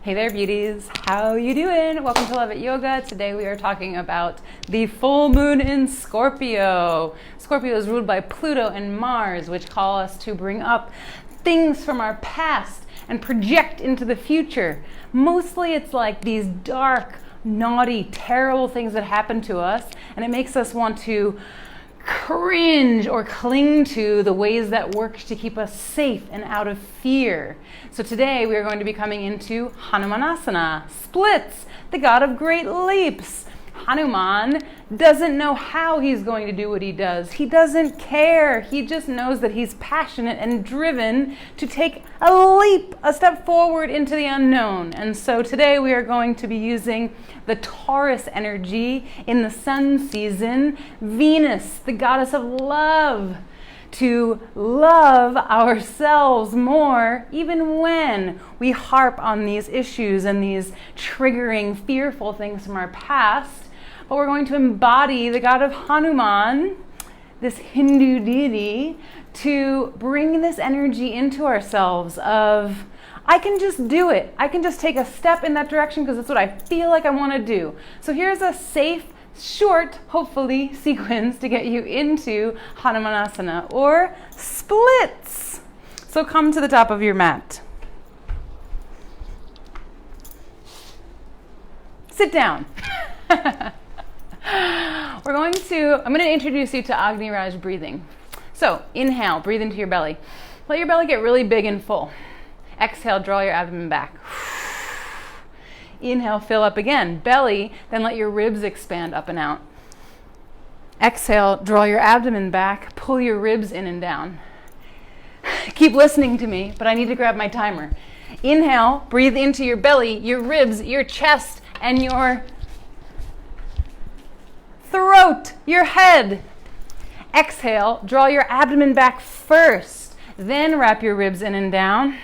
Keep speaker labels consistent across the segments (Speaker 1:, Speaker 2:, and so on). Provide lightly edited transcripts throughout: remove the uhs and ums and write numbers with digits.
Speaker 1: Hey there, beauties. How you doing? Welcome to Love It Yoga. Today we are talking about the full moon in Scorpio. Scorpio is ruled by Pluto and Mars, which call us to bring up things from our past and project into the future. Mostly it's like these dark, naughty, terrible things that happen to us, and it makes us want to cringe or cling to the ways that work to keep us safe and out of fear. So today we are going to be coming into Hanumanasana, splits, the god of great leaps. Hanuman doesn't know how he's going to do what he does. He doesn't care. He just knows that he's passionate and driven to take a leap, a step forward into the unknown. And so today we are going to be using the Taurus energy in the sun season, Venus, the goddess of love, to love ourselves more even when we harp on these issues and these triggering, fearful things from our past. But we're going to embody the god of Hanuman, this Hindu deity, to bring this energy into ourselves of, I can just do it. I can just take a step in that direction because it's what I feel like I want to do. So here's a safe, short, hopefully, sequence to get you into Hanumanasana or splits. So come to the top of your mat. Sit down. I'm going to introduce you to Agni Raj breathing. So inhale, breathe into your belly. Let your belly get really big and full. Exhale, draw your abdomen back. Inhale, fill up again. Belly, then let your ribs expand up and out. Exhale, draw your abdomen back, pull your ribs in and down. Keep listening to me, but I need to grab my timer. Inhale, breathe into your belly, your ribs, your chest, and your throat, your head. Exhale, draw your abdomen back first, then wrap your ribs in and down.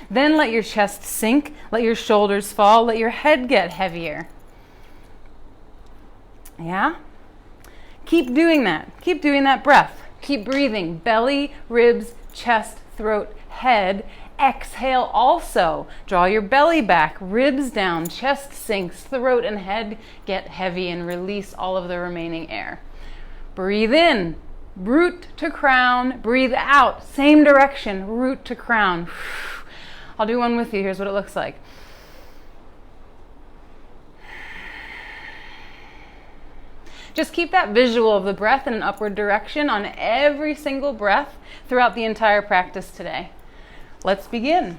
Speaker 1: Then let your chest sink, let your shoulders fall, let your head get heavier. Yeah? Keep doing that. Keep doing that breath. Keep breathing. Belly, ribs, chest, throat, head. Exhale also. Draw your belly back, ribs down, chest sinks, throat and head get heavy, and release all of the remaining air. Breathe in, root to crown. Breathe out, same direction, root to crown. I'll do one with you. Here's what it looks like. Just keep that visual of the breath in an upward direction on every single breath throughout the entire practice today. Let's begin.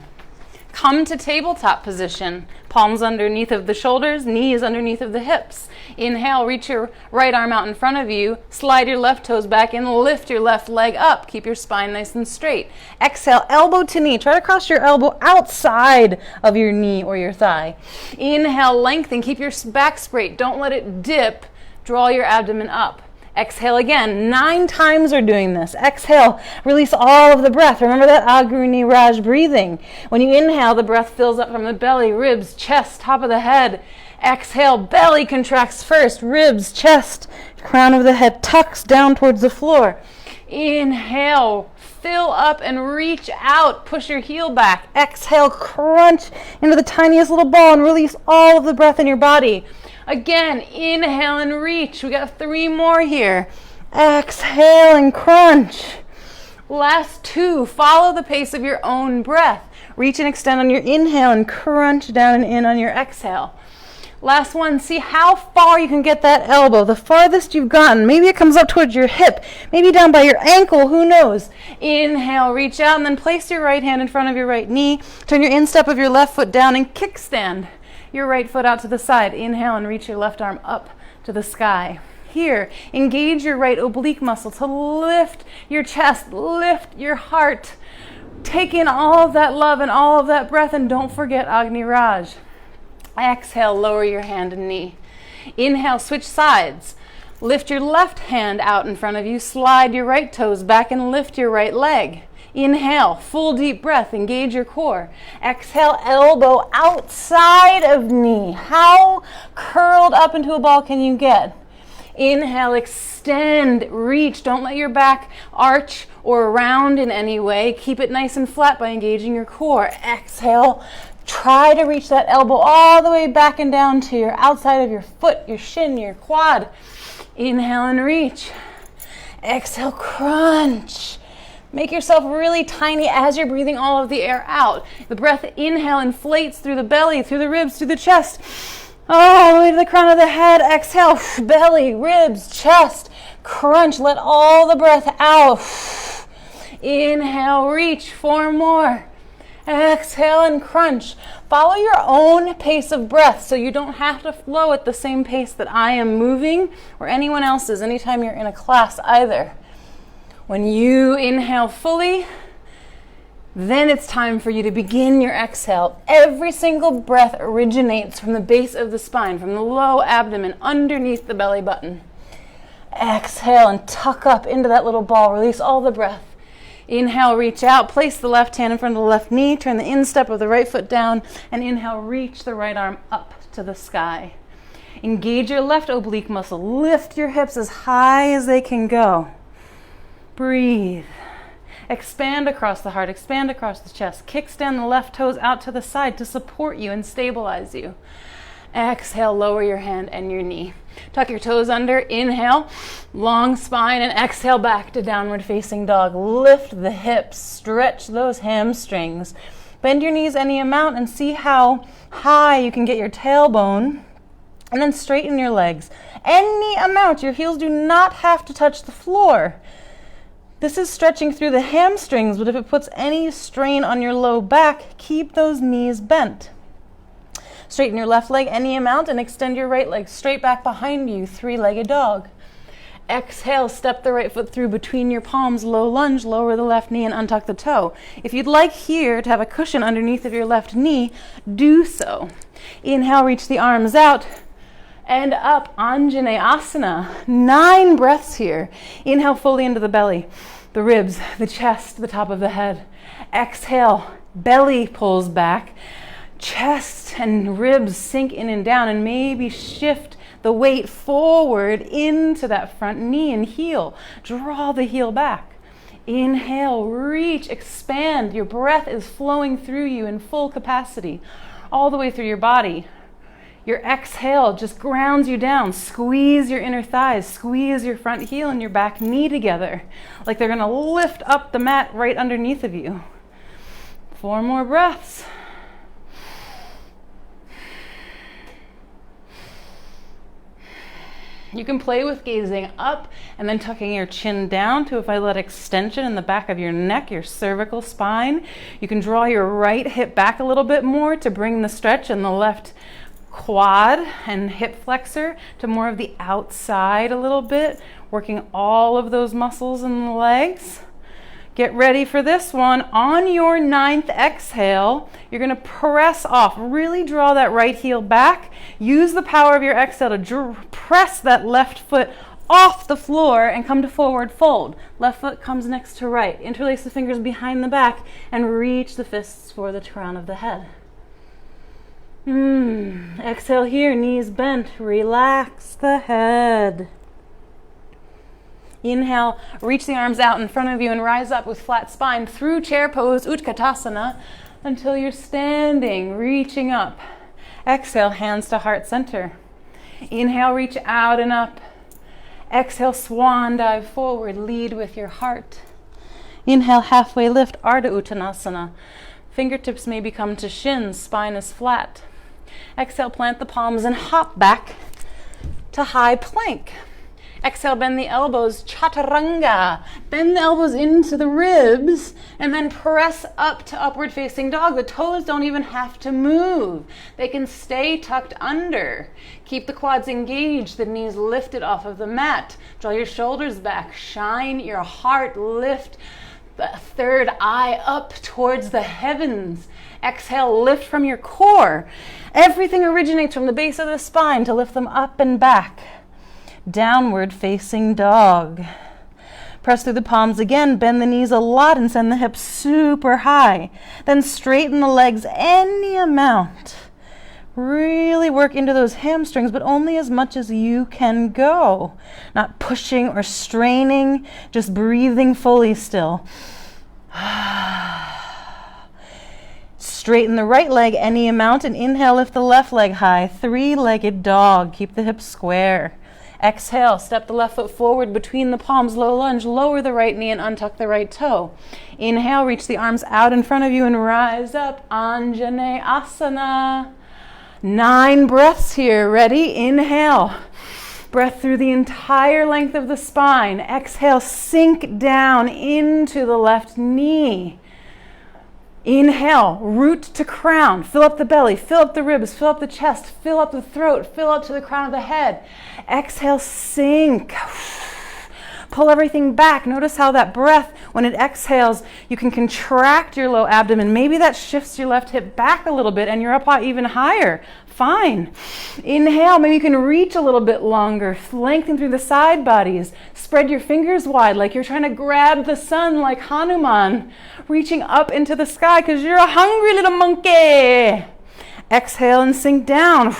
Speaker 1: Come to tabletop position. Palms underneath of the shoulders, knees underneath of the hips. Inhale, reach your right arm out in front of you. Slide your left toes back and lift your left leg up. Keep your spine nice and straight. Exhale, elbow to knee. Try to cross your elbow outside of your knee or your thigh. Inhale, lengthen. Keep your back straight. Don't let it dip. Draw your abdomen up. Exhale again. 9 times we're doing this. Exhale, release all of the breath. Remember that Agni Raj breathing. When you inhale, the breath fills up from the belly, ribs, chest, top of the head. Exhale, belly contracts first, ribs, chest, crown of the head tucks down towards the floor. Inhale, fill up and reach out. Push your heel back. Exhale, crunch into the tiniest little ball and release all of the breath in your body. Again, inhale and reach. We got 3 more here. Exhale and crunch. Last 2. Follow the pace of your own breath. Reach and extend on your inhale and crunch down and in on your exhale. Last one. See how far you can get that elbow. The farthest you've gotten. Maybe it comes up towards your hip. Maybe down by your ankle. Who knows? Inhale, reach out, and then place your right hand in front of your right knee. Turn your instep of your left foot down and kickstand your right foot out to the side. Inhale and reach your left arm up to the sky. Here, engage your right oblique muscle to lift your chest, lift your heart. Take in all of that love and all of that breath, and don't forget Agni Raj. Exhale, lower your hand and knee. Inhale, switch sides. Lift your left hand out in front of you, slide your right toes back and lift your right leg. Inhale, full deep breath, engage your core. Exhale, elbow outside of knee. How curled up into a ball can you get? Inhale, extend, reach. Don't let your back arch or round in any way. Keep it nice and flat by engaging your core. Exhale, Try to reach that elbow all the way back and down to your outside of your foot, your shin, your quad. Inhale and reach. Exhale, crunch. Make yourself really tiny as you're breathing all of the air out. The breath, inhale, inflates through the belly, through the ribs, through the chest. All the way to the crown of the head. Exhale, belly, ribs, chest. Crunch, let all the breath out. Inhale, reach, 4 more. Exhale and crunch. Follow your own pace of breath so you don't have to flow at the same pace that I am moving or anyone else is anytime you're in a class either. When you inhale fully, then it's time for you to begin your exhale. Every single breath originates from the base of the spine, from the low abdomen, underneath the belly button. Exhale and tuck up into that little ball. Release all the breath. Inhale, reach out. Place the left hand in front of the left knee. Turn the instep of the right foot down. And inhale, reach the right arm up to the sky. Engage your left oblique muscle. Lift your hips as high as they can go. Breathe. Expand across the heart. Expand across the chest. Kickstand the left toes out to the side to support you and stabilize you. Exhale, lower your hand and your knee. Tuck your toes under. Inhale, long spine, and exhale back to downward facing dog. Lift the hips. Stretch those hamstrings. Bend your knees any amount and see how high you can get your tailbone. And then straighten your legs. Any amount. Your heels do not have to touch the floor. This is stretching through the hamstrings, but if it puts any strain on your low back, keep those knees bent. Straighten your left leg any amount and extend your right leg straight back behind you, 3-legged dog. Exhale, step the right foot through between your palms, low lunge, lower the left knee and untuck the toe. If you'd like here to have a cushion underneath of your left knee, do so. Inhale, reach the arms out. And up, Hanumanasana. 9 breaths here. Inhale fully into the belly, the ribs, the chest, the top of the head. Exhale, belly pulls back, chest and ribs sink in and down, and maybe shift the weight forward into that front knee and heel. Draw the heel back. Inhale, reach, expand. Your breath is flowing through you in full capacity, all the way through your body. Your exhale just grounds you down. Squeeze your inner thighs, squeeze your front heel and your back knee together, like they're gonna lift up the mat right underneath of you. 4 more breaths. You can play with gazing up and then tucking your chin down to a violet extension in the back of your neck, your cervical spine. You can draw your right hip back a little bit more to bring the stretch in the left quad and hip flexor to more of the outside a little bit, working all of those muscles in the legs. Get ready for this one. On your 9th exhale, you're going to press off. Really draw that right heel back. Use the power of your exhale to press that left foot off the floor and come to forward fold. Left foot comes next to right. Interlace the fingers behind the back and reach the fists for the crown of the head. Exhale here, knees bent. Relax the head. Inhale, reach the arms out in front of you and rise up with flat spine through chair pose, Utkatasana, until you're standing, reaching up. Exhale, hands to heart center. Inhale, reach out and up. Exhale, swan dive forward, lead with your heart. Inhale, halfway lift, Ardha Uttanasana. Fingertips may become to shins, spine is flat. Exhale, plant the palms and hop back to high plank. Exhale, bend the elbows, chaturanga. Bend the elbows into the ribs and then press up to upward facing dog. The toes don't even have to move. They can stay tucked under. Keep the quads engaged, the knees lifted off of the mat. Draw your shoulders back, shine your heart, lift the third eye up towards the heavens. Exhale, lift from your core. Everything originates from the base of the spine to lift them up and back. Downward facing dog. Press through the palms again, bend the knees a lot and send the hips super high. Then straighten the legs any amount. Really work into those hamstrings, but only as much as you can go. Not pushing or straining, just breathing fully still. Straighten the right leg any amount and inhale, lift the left leg high. Three-legged dog. Keep the hips square. Exhale, step the left foot forward between the palms, low lunge, lower the right knee and untuck the right toe. Inhale, reach the arms out in front of you and rise up, Anjaneyasana. 9 breaths here, ready? Inhale, breath through the entire length of the spine. Exhale, sink down into the left knee. Inhale, root to crown, fill up the belly, fill up the ribs, fill up the chest, fill up the throat, fill up to the crown of the head. Exhale, sink. Pull everything back. Notice how that breath, when it exhales, you can contract your low abdomen. Maybe that shifts your left hip back a little bit and you're up even higher. Fine. Inhale, maybe you can reach a little bit longer. Lengthen through the side bodies. Spread your fingers wide like you're trying to grab the sun like Hanuman, reaching up into the sky because you're a hungry little monkey. Exhale and sink down.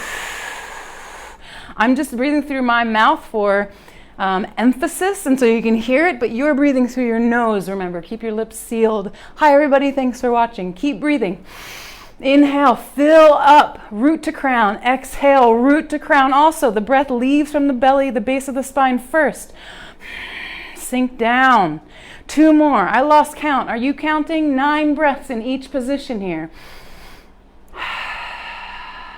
Speaker 1: I'm just breathing through my mouth for emphasis, and so you can hear it, but you're breathing through your nose. Remember, keep your lips sealed. Hi, everybody. Thanks for watching. Keep breathing. Inhale, fill up, root to crown. Exhale, root to crown also. The breath leaves from the belly, the base of the spine first. Sink down. 2 more. I lost count. Are you counting? 9 breaths in each position here.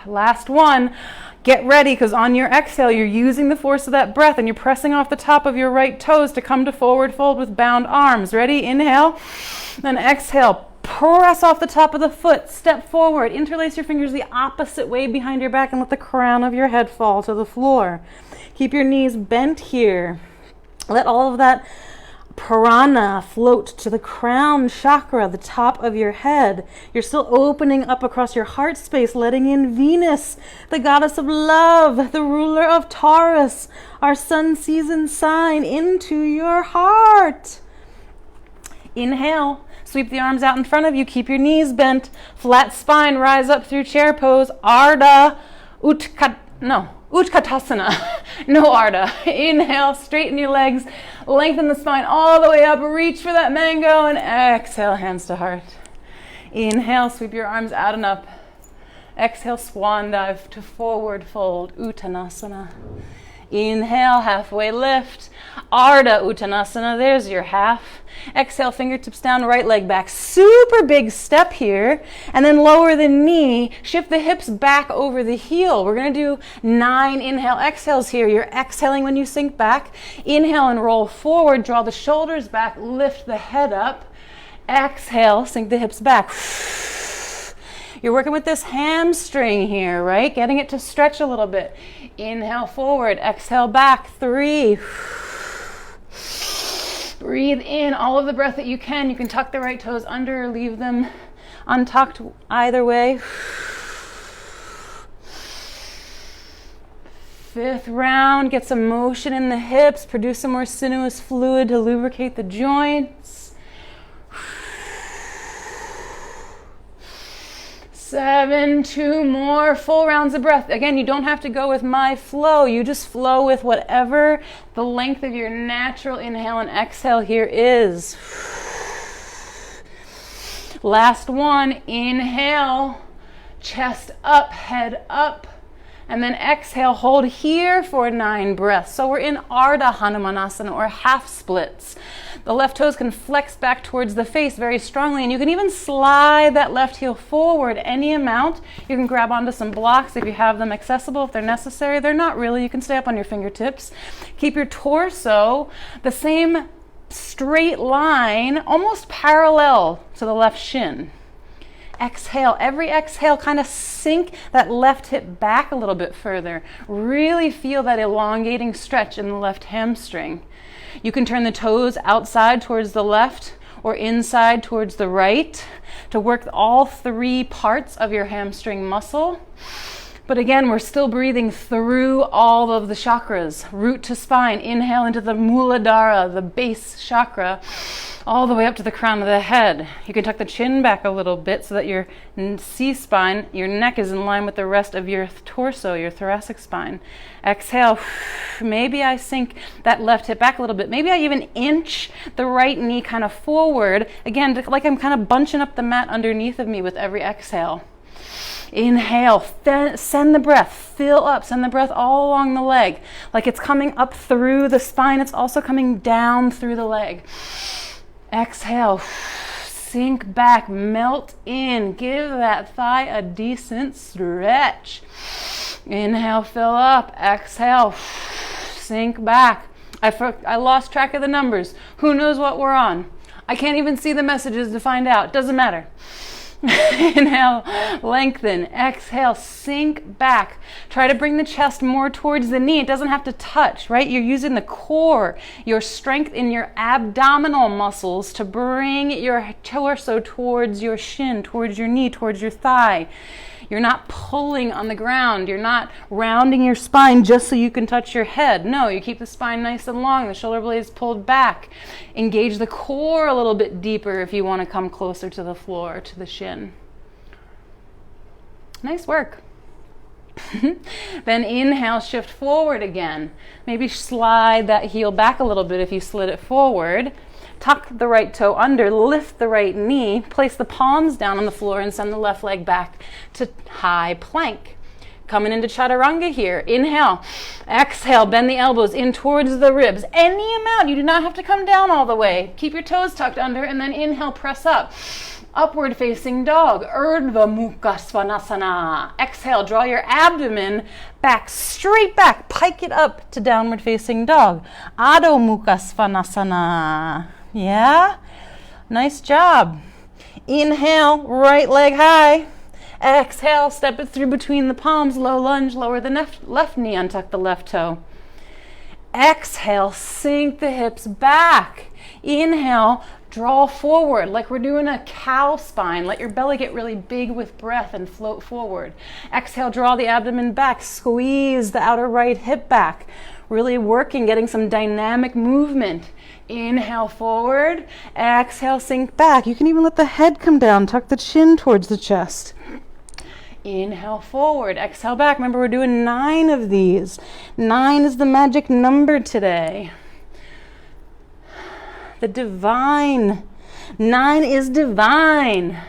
Speaker 1: Last one. Get ready, because on your exhale, you're using the force of that breath and you're pressing off the top of your right toes to come to forward fold with bound arms. Ready? Inhale. Then exhale. Press off the top of the foot. Step forward. Interlace your fingers the opposite way behind your back and let the crown of your head fall to the floor. Keep your knees bent here. Let all of that prana float to the crown chakra, the top of your head. You're still opening up across your heart space, letting in Venus, the goddess of love, the ruler of Taurus, our sun season sign, into your heart. Inhale. Sweep the arms out in front of you. Keep your knees bent. Flat spine. Rise up through chair pose. Utkatasana. No Ardha. Inhale. Straighten your legs. Lengthen the spine all the way up. Reach for that mango and exhale. Hands to heart. Inhale. Sweep your arms out and up. Exhale. Swan dive to forward fold. Uttanasana. Inhale. Halfway lift. Ardha Uttanasana. There's your half. Exhale, fingertips down, right leg back. Super big step here. And then lower the knee. Shift the hips back over the heel. We're going to do 9 inhale exhales here. You're exhaling when you sink back. Inhale and roll forward. Draw the shoulders back. Lift the head up. Exhale, sink the hips back. You're working with this hamstring here, right? Getting it to stretch a little bit. Inhale forward. Exhale back. 3. Breathe in all of the breath that you can. You can tuck the right toes under or leave them untucked, either way. 5th round. Get some motion in the hips. Produce some more sinuous fluid to lubricate the joints. 7, 2 more full rounds of breath. Again, you don't have to go with my flow. You just flow with whatever the length of your natural inhale and exhale here is. Last one. Inhale, chest up, head up. And then exhale, hold here for 9 breaths. So we're in Ardha Hanumanasana, or half splits. The left toes can flex back towards the face very strongly, and you can even slide that left heel forward any amount. You can grab onto some blocks if you have them accessible, if they're necessary. They're not really. You can stay up on your fingertips. Keep your torso the same straight line, almost parallel to the left shin. Exhale. Every exhale, kind of sink that left hip back a little bit further. Really feel that elongating stretch in the left hamstring. You can turn the toes outside towards the left or inside towards the right to work all 3 parts of your hamstring muscle. But again, we're still breathing through all of the chakras, root to spine. Inhale into the Muladhara, the base chakra, all the way up to the crown of the head. You can tuck the chin back a little bit so that your C-spine, your neck, is in line with the rest of your torso, your thoracic spine. Exhale. Maybe I sink that left hip back a little bit. Maybe I even inch the right knee kind of forward. Again, like I'm kind of bunching up the mat underneath of me with every exhale. Inhale, send the breath, fill up, send the breath all along the leg. Like it's coming up through the spine, it's also coming down through the leg. Exhale, sink back, melt in, give that thigh a decent stretch. Inhale, fill up, exhale, sink back. I lost track of the numbers. Who knows what we're on? I can't even see the messages to find out. Doesn't matter. Inhale, lengthen. Exhale, sink back. Try to bring the chest more towards the knee. It doesn't have to touch, right? You're using the core, your strength in your abdominal muscles to bring your torso towards your shin, towards your knee, towards your thigh. You're not pulling on the ground. You're not rounding your spine just so you can touch your head. No, you keep the spine nice and long, the shoulder blades pulled back. Engage the core a little bit deeper if you want to come closer to the floor, to the shin. Nice work. Then inhale, shift forward again. Maybe slide that heel back a little bit if you slid it forward. Tuck the right toe under, lift the right knee, place the palms down on the floor and send the left leg back to high plank. Coming into chaturanga here. Inhale, exhale, bend the elbows in towards the ribs. Any amount, you do not have to come down all the way. Keep your toes tucked under and then inhale, press up. Upward facing dog, Urdhva Mukha Svanasana. Exhale, draw your abdomen back, straight back, pike it up to downward facing dog. Adho Mukha Svanasana. Yeah? Nice job. Inhale, right leg high. Exhale, step it through between the palms, low lunge, lower the left knee, untuck the left toe. Exhale, sink the hips back. Inhale, draw forward like we're doing a cow spine. Let your belly get really big with breath and float forward. Exhale, draw the abdomen back. Squeeze the outer right hip back. Really working, getting some dynamic movement. Inhale forward. Exhale, sink back. You can even let the head come down. Tuck the chin towards the chest. Inhale forward. Exhale back. Remember, we're doing 9 of these. 9 is the magic number today. The divine. 9 is divine.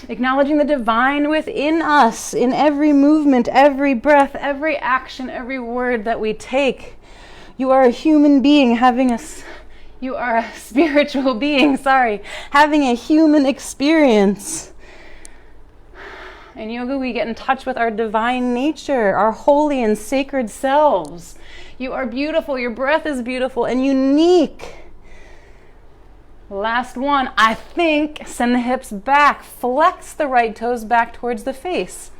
Speaker 1: Acknowledging the divine within us, in every movement, every breath, every action, every word that we take. You are a human being you are a spiritual being, having a human experience. In yoga, we get in touch with our divine nature, our holy and sacred selves. You are beautiful, your breath is beautiful and unique. Last one, I think, send the hips back, flex the right toes back towards the face.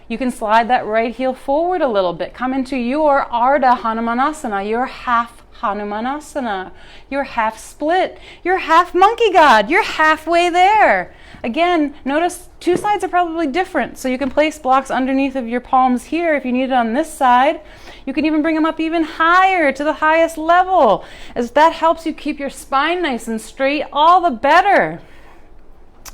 Speaker 1: You can slide that right heel forward a little bit. Come into your Ardha Hanumanasana, your half Hanumanasana, your half split, your half monkey god, you're halfway there. Again, notice 2 sides are probably different, so you can place blocks underneath of your palms here if you need it on this side. You can even bring them up even higher to the highest level. As that helps you keep your spine nice and straight, all the better.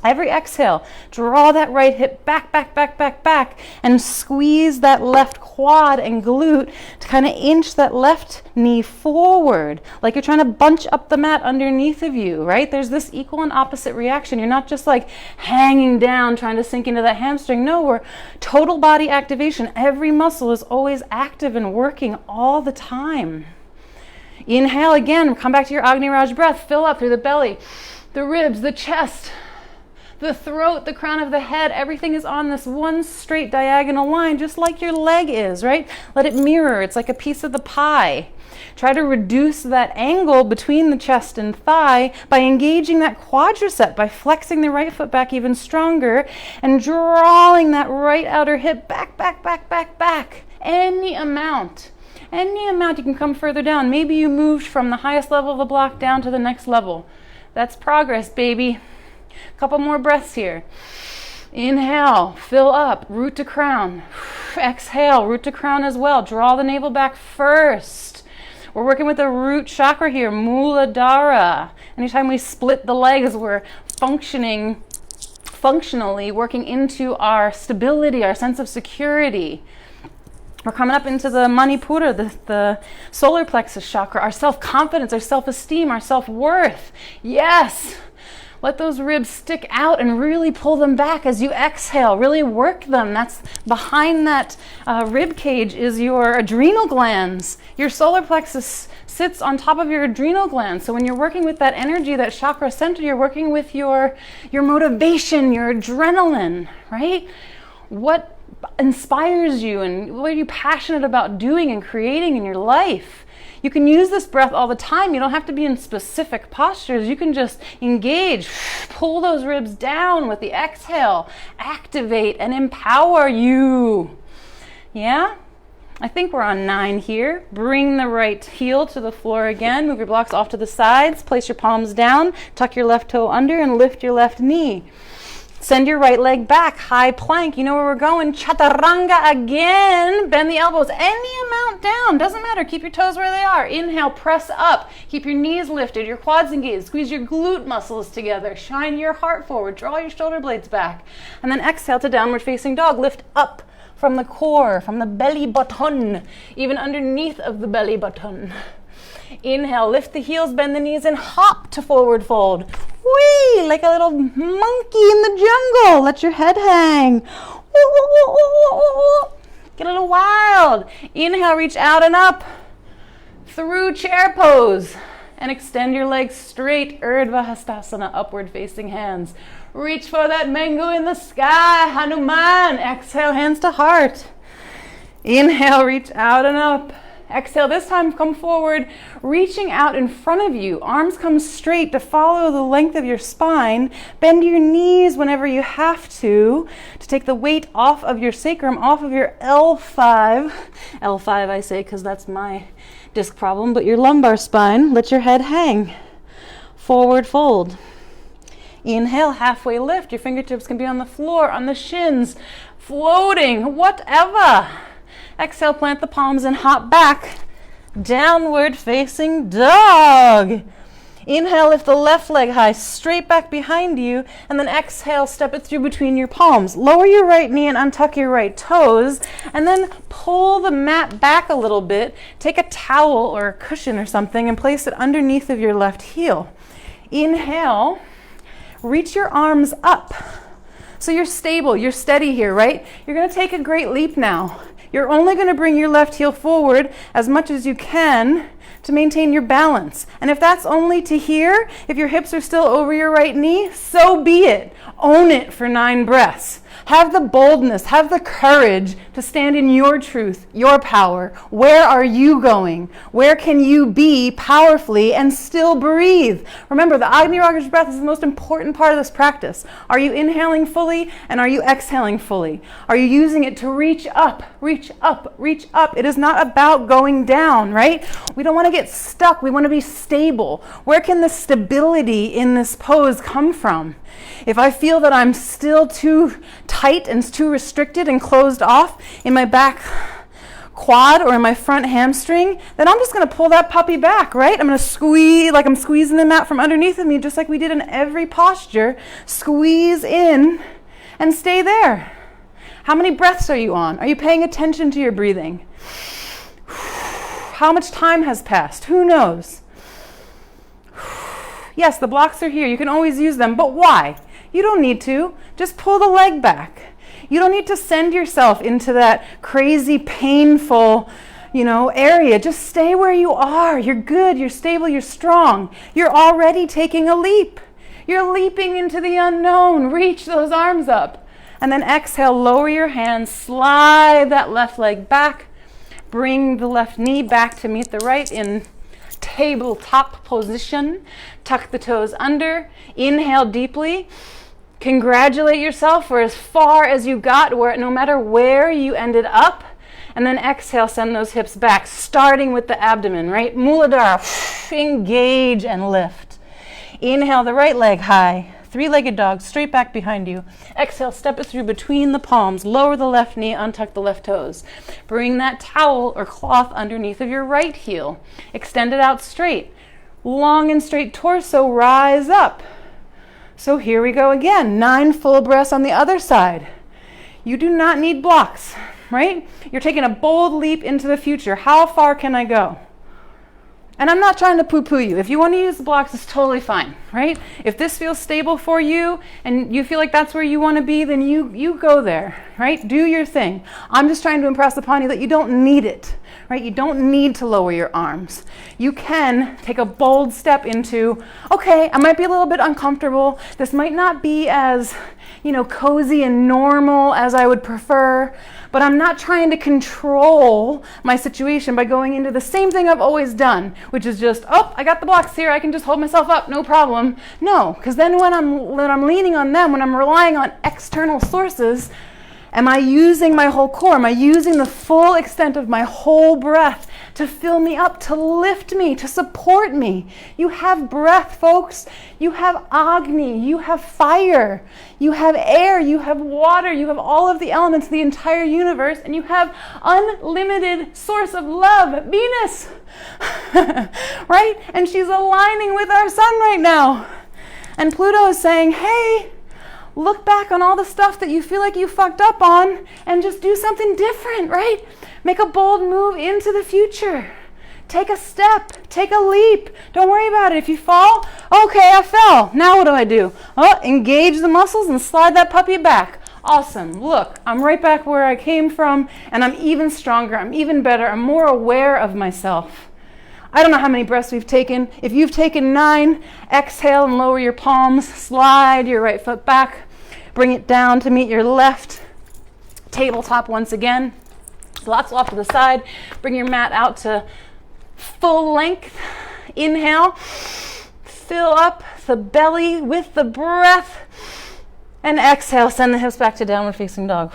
Speaker 1: Every exhale, draw that right hip back, back, back, back, back, and squeeze that left quad and glute to kind of inch that left knee forward, like you're trying to bunch up the mat underneath of you, right? There's this equal and opposite reaction. You're not just like hanging down trying to sink into that hamstring. No, we're total body activation. Every muscle is always active and working all the time. Inhale again, come back to your Agni Raj breath, fill up through the belly, the ribs, the chest, the throat, the crown of the head. Everything is on this one straight diagonal line, just like your leg is, right? Let it mirror. It's like a piece of the pie. Try to reduce that angle between the chest and thigh by engaging that quadricep, by flexing the right foot back even stronger and drawing that right outer hip back, back, back, back, back. Any amount. You can come further down. Maybe you moved from the highest level of the block down to the next level. That's progress, baby. Couple more breaths here. Inhale, fill up, root to crown. Exhale, root to crown as well. Draw the navel back first. We're working with the root chakra here, Muladhara. Anytime we split the legs, we're functionally working into our stability, our sense of security. We're coming up into the Manipura, the solar plexus chakra, our self-confidence, our self-esteem, our self-worth. Yes! Let those ribs stick out and really pull them back as you exhale. Really work them. That's behind that rib cage is your adrenal glands. Your solar plexus sits on top of your adrenal glands. So when you're working with that energy, that chakra center, you're working with your motivation, your adrenaline, right? What inspires you and what are you passionate about doing and creating in your life? You can use this breath all the time. You don't have to be in specific postures. You can just engage, pull those ribs down with the exhale, activate and empower you. Yeah? I think we're on 9 here. Bring the right heel to the floor again. Move your blocks off to the sides. Place your palms down. Tuck your left toe under and lift your left knee. Send your right leg back, high plank. You know where we're going. Chaturanga again. Bend the elbows any amount down. Doesn't matter. Keep your toes where they are. Inhale, press up. Keep your knees lifted, your quads engaged. Squeeze your glute muscles together. Shine your heart forward. Draw your shoulder blades back. And then exhale to downward facing dog. Lift up from the core, from the belly button, even underneath of the belly button. Inhale, lift the heels, bend the knees, and hop to forward fold. Whee! Like a little monkey in the jungle. Let your head hang. Get a little wild. Inhale, reach out and up through chair pose. And extend your legs straight, Urdhva Hastasana, upward facing hands. Reach for that mango in the sky, Hanuman. Exhale, hands to heart. Inhale, reach out and up. Exhale, this time come forward, reaching out in front of you. Arms come straight to follow the length of your spine. Bend your knees whenever you have to take the weight off of your sacrum, off of your L5. L5 I say because that's my disc problem, but your lumbar spine. Let your head hang. Forward fold. Inhale, halfway lift. Your fingertips can be on the floor, on the shins, floating, whatever. Exhale, plant the palms and hop back. Downward facing dog. Inhale, lift the left leg high, straight back behind you. And then exhale, step it through between your palms. Lower your right knee and untuck your right toes. And then pull the mat back a little bit. Take a towel or a cushion or something and place it underneath of your left heel. Inhale, reach your arms up. So you're stable, you're steady here, right? You're going to take a great leap now. You're only going to bring your left heel forward as much as you can to maintain your balance. And if that's only to here, if your hips are still over your right knee, so be it. Own it for 9 breaths. Have the boldness, have the courage to stand in your truth, your power. Where are you going? Where can you be powerfully and still breathe? Remember, the Agni Ragesh breath is the most important part of this practice. Are you inhaling fully and are you exhaling fully? Are you using it to reach up, reach up, reach up? It is not about going down, right? We don't want to get stuck. We want to be stable. Where can the stability in this pose come from? If I feel that I'm still too tight and too restricted and closed off in my back quad or in my front hamstring, then I'm just going to pull that puppy back, right? I'm going to squeeze like I'm squeezing the mat from underneath of me, just like we did in every posture. Squeeze in and stay there. How many breaths are you on? Are you paying attention to your breathing? How much time has passed? Who knows? Yes, the blocks are here. You can always use them, but why? You don't need to. Just pull the leg back. You don't need to send yourself into that crazy, painful, area. Just stay where you are. You're good, you're stable, you're strong. You're already taking a leap. You're leaping into the unknown. Reach those arms up. And then exhale, lower your hands, slide that left leg back. Bring the left knee back to meet the right in tabletop position. Tuck the toes under. Inhale deeply. Congratulate yourself for as far as you got, where no matter where you ended up. And then exhale, send those hips back, starting with the abdomen, right? Muladhara, engage and lift. Inhale the right leg high three-legged dog, straight back behind you. Exhale, step it through between the palms, lower the left knee, untuck the left toes. Bring that towel or cloth underneath of your right heel. Extend it out straight. Long and straight torso, rise up. So here we go again, 9 full breaths on the other side. You do not need blocks, right? You're taking a bold leap into the future. How far can I go? And I'm not trying to poo-poo you. If you want to use the blocks, it's totally fine, right? If this feels stable for you and you feel like that's where you want to be, then you go there, right? Do your thing. I'm just trying to impress upon you that you don't need it, right? You don't need to lower your arms. You can take a bold step into, okay, I might be a little bit uncomfortable. This might not be as, cozy and normal as I would prefer, but I'm not trying to control my situation by going into the same thing I've always done, which is just, I got the blocks here, I can just hold myself up, no problem. No, because then when I'm leaning on them, when I'm relying on external sources, am I using my whole core? Am I using the full extent of my whole breath to fill me up, to lift me, to support me? You have breath, folks. You have Agni. You have fire. You have air. You have water. You have all of the elements of the entire universe, and you have unlimited source of love, Venus, right? And she's aligning with our sun right now. And Pluto is saying, hey, look back on all the stuff that you feel like you fucked up on and just do something different, right? Make a bold move into the future. Take a step, take a leap. Don't worry about it. If you fall, okay, I fell. Now what do I do? Engage the muscles and slide that puppy back. Awesome. Look, I'm right back where I came from, and I'm even stronger. I'm even better. I'm more aware of myself. I don't know how many breaths we've taken. If you've taken 9, exhale and lower your palms. Slide your right foot back. Bring it down to meet your left. Tabletop once again. Lots off to the side. Bring your mat out to full length. Inhale. Fill up the belly with the breath. And exhale. Send the hips back to downward facing dog.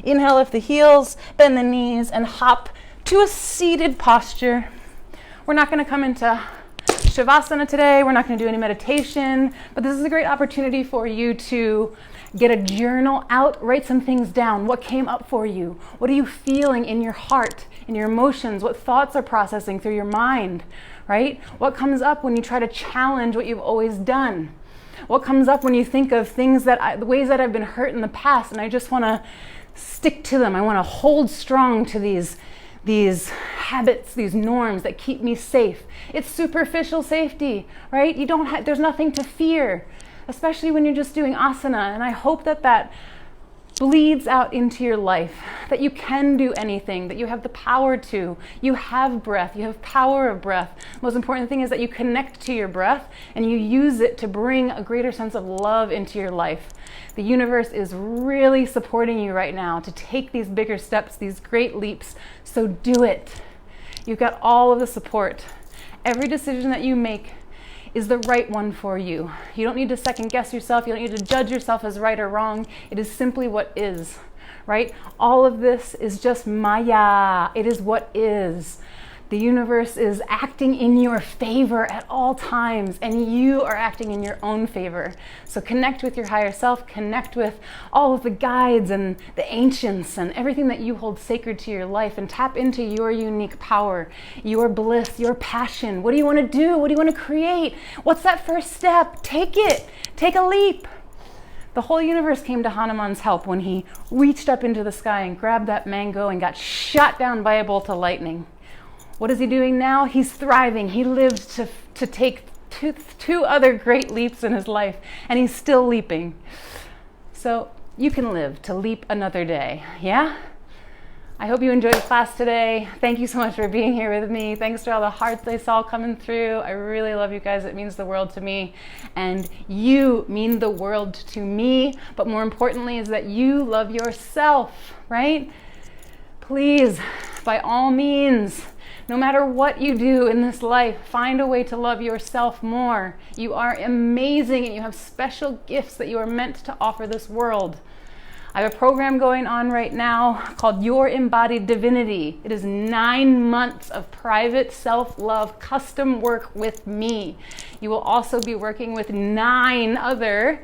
Speaker 1: Inhale, lift the heels. Bend the knees and hop to a seated posture. We're not going to come into Shavasana today. We're not going to do any meditation, but this is a great opportunity for you to get a journal out, write some things down. What came up for you? What are you feeling in your heart, in your emotions? What thoughts are processing through your mind, right? What comes up when you try to challenge what you've always done? What comes up when you think of things the ways that I've been hurt in the past, and I just want to stick to them. I want to hold strong to these habits, these norms that keep me safe. It's superficial safety, right? There's nothing to fear, especially when you're just doing asana. And I hope that bleeds out into your life, that you can do anything, that you have the power to. You have breath, you have power of breath. Most important thing is that you connect to your breath and you use it to bring a greater sense of love into your life. The universe is really supporting you right now to take these bigger steps, these great leaps. So do it. You've got all of the support. Every decision that you make is the right one for you. You don't need to second guess yourself. You don't need to judge yourself as right or wrong. It is simply what is, right? All of this is just Maya. It is what is. The universe is acting in your favor at all times, and you are acting in your own favor. So connect with your higher self, connect with all of the guides and the ancients and everything that you hold sacred to your life, and tap into your unique power, your bliss, your passion. What do you want to do? What do you want to create? What's that first step? Take it. Take a leap. The whole universe came to Hanuman's help when he reached up into the sky and grabbed that mango and got shot down by a bolt of lightning. What is he doing now? He's thriving. He lived to take two other great leaps in his life, and he's still leaping. So you can live to leap another day, yeah? I hope you enjoyed the class today. Thank you so much for being here with me. Thanks to all the hearts I saw coming through. I really love you guys. It means the world to me. And you mean the world to me. But more importantly is that you love yourself, right? Please, by all means, no matter what you do in this life, find a way to love yourself more. You are amazing and you have special gifts that you are meant to offer this world. I have a program going on right now called Your Embodied Divinity. It is 9 months of private self-love, custom work with me. You will also be working with 9 other,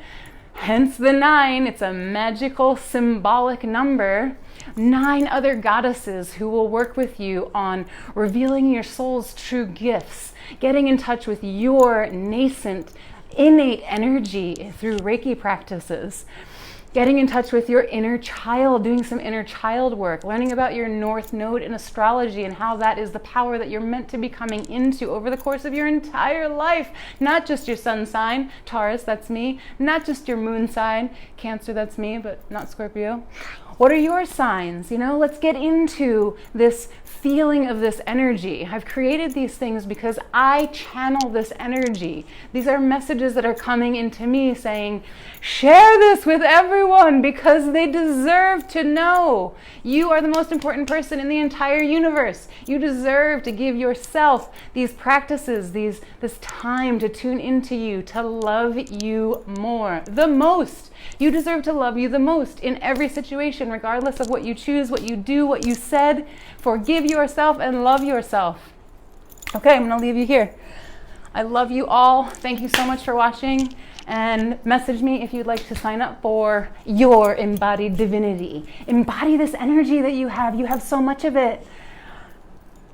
Speaker 1: hence the 9, it's a magical symbolic number, 9 other goddesses who will work with you on revealing your soul's true gifts, getting in touch with your nascent, innate energy through Reiki practices, getting in touch with your inner child, doing some inner child work, learning about your North Node in astrology and how that is the power that you're meant to be coming into over the course of your entire life. Not just your sun sign, Taurus, that's me. Not just your moon sign, Cancer, that's me, but not Scorpio. What are your signs? You know, let's get into this feeling of this energy. I've created these things because I channel this energy. These are messages that are coming into me saying, share this with everyone because they deserve to know. You are the most important person in the entire universe. You deserve to give yourself these practices, this time to tune into you, to love you more, the most. You deserve to love you the most in every situation, regardless of what you choose, what you do, what you said. Forgive yourself and love yourself. Okay, I'm going to leave you here. I love you all. Thank you so much for watching. And message me if you'd like to sign up for Your Embodied Divinity. Embody this energy that you have. You have so much of it.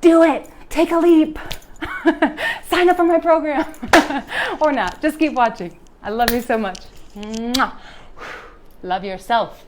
Speaker 1: Do it. Take a leap. Sign up for my program. Or not. Just keep watching. I love you so much. Mwah. Love yourself.